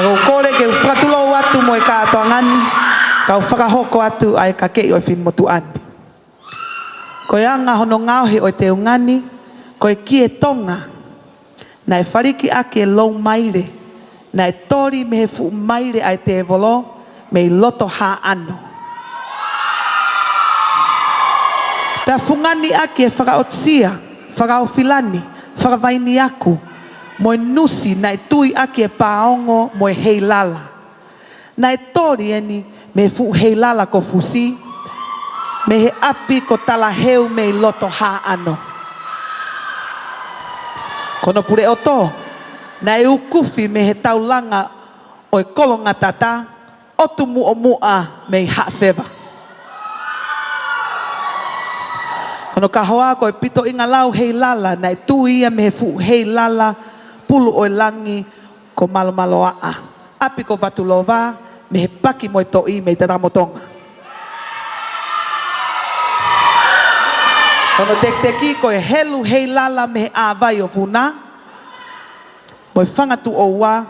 Kau kore ke whakatulo atu mo e kātoa ngani, kau whakahoko atu ai ka kei o e whin motu ani. Koe anga hono ngauhi o te ungani, koe ki e tonga, na e whariki ake e lou maire, na e tori me he fu maire ai te evolo, me I loto ha ano. Pea fungani ake e whakaotsia, whakaofilani, whakavaini aku, mo e nusi na e tui ake e paongo mo e hei lala. Na e tori eni me fu hei lala ko fusi, me he api ko tala heu me I loto ha ano. Kono pure o tō, na e ukufi me he taulanga o e kolonga tata, otu mua mua me I hawhewa. Kono ka hoa ko e pito inga lau hei lala, na e tui ia me he fu hei lala, pulu o e langi ko malo malo a. Api ko vatulova, me he paki mo e toi me I te ramotonga. Kono teki ko e helu hei lala me he awai o funa, mo e whangatu o ua,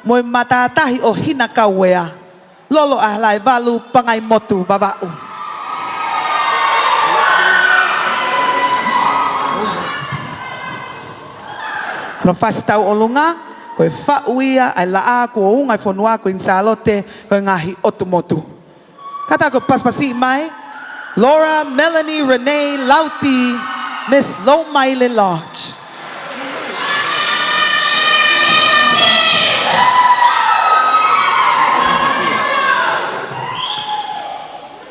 mo e matatahi o hina kauea, lolo ahlai valu pangai motu vavau. Kono whastau o lunga, ko e whauia ai laa ko o ungai whanua ko insalote ko e ngahi otu motu. Kata ko paspasi mai, Laura Melanie Renee Lauti, Miss Lomaile Lodge.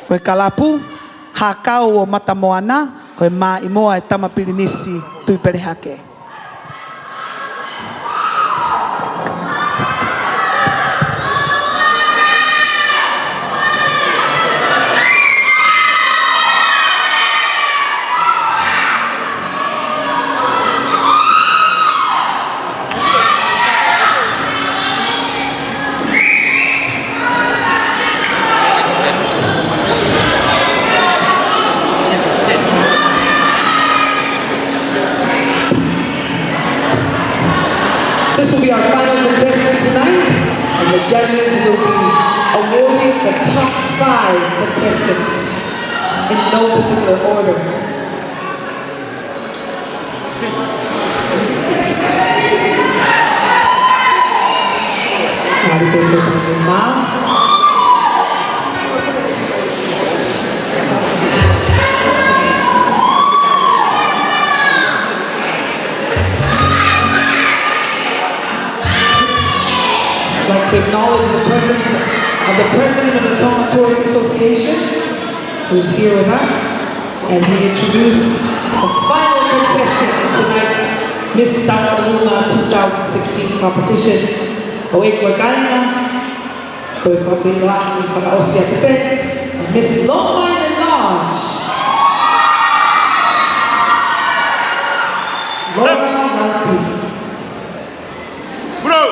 Koe kalapu, hakau o matamoana, koe maa imoa e tamapirinisi tui perehake. This will be our final contestant tonight, and the judges will be awarding the top 5 contestants in no particular order. I'd like to acknowledge the presence of the president of the Tonga Tourist Association, who is here with us, as we introduce the final contestant in tonight's Miss Tauraluma 2016 competition. Oekwa Kainga, Koe Whapinwaki Whakaosia Tepe, and Miss Lomaile Lodge. Laura Lauti. Oh,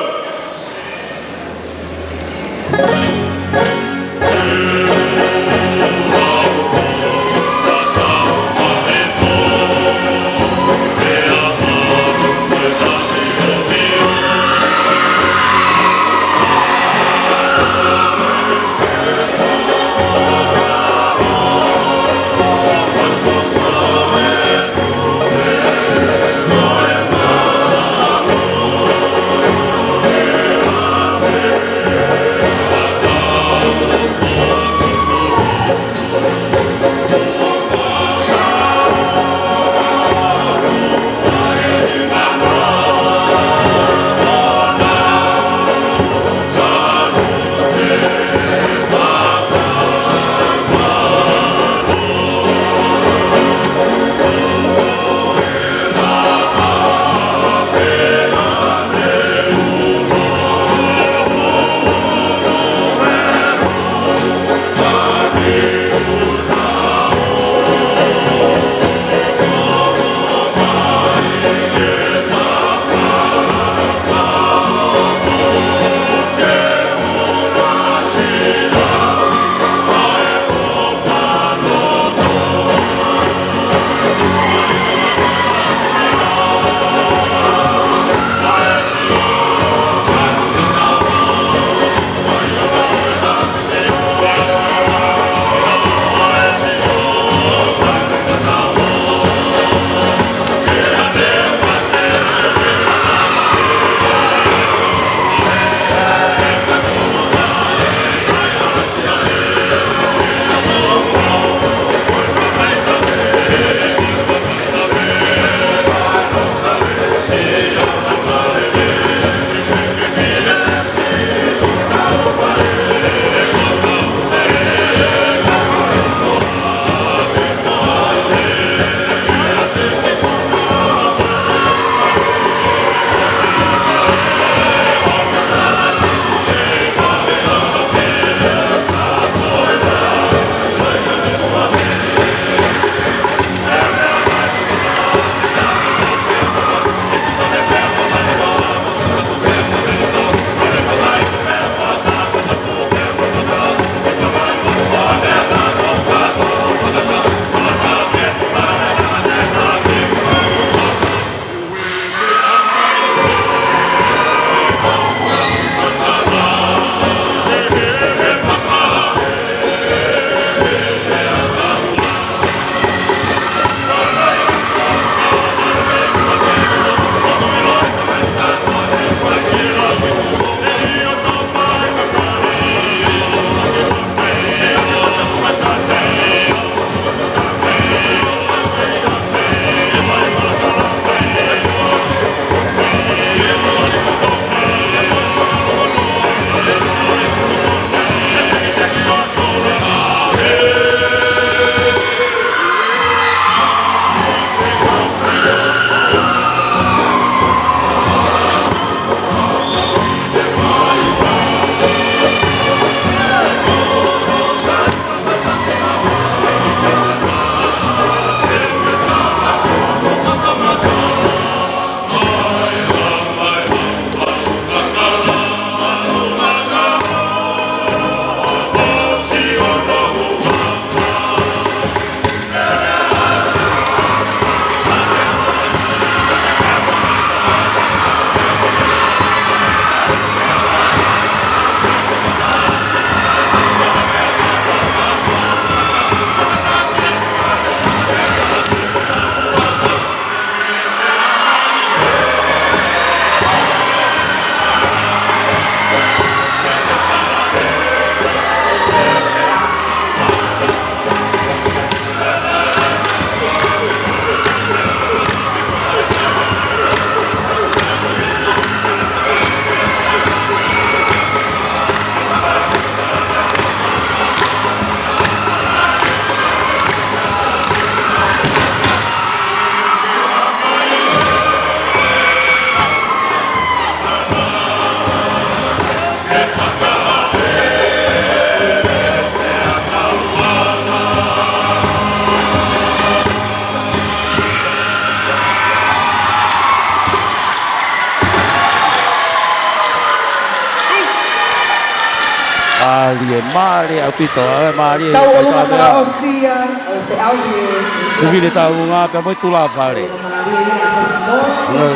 Maria, Maria, Pito, Maria. Tau o lunga mga osia, o te aulie. Kuvile tau ngā pia moi tula whare.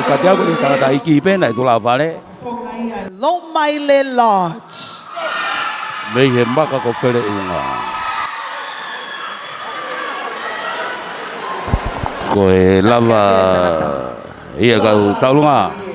Ka te aku ni tangata iki pēnei tula whare. Lomaile Lodge. Mei he maka ko where unga. Ko e lava ia kau taulunga.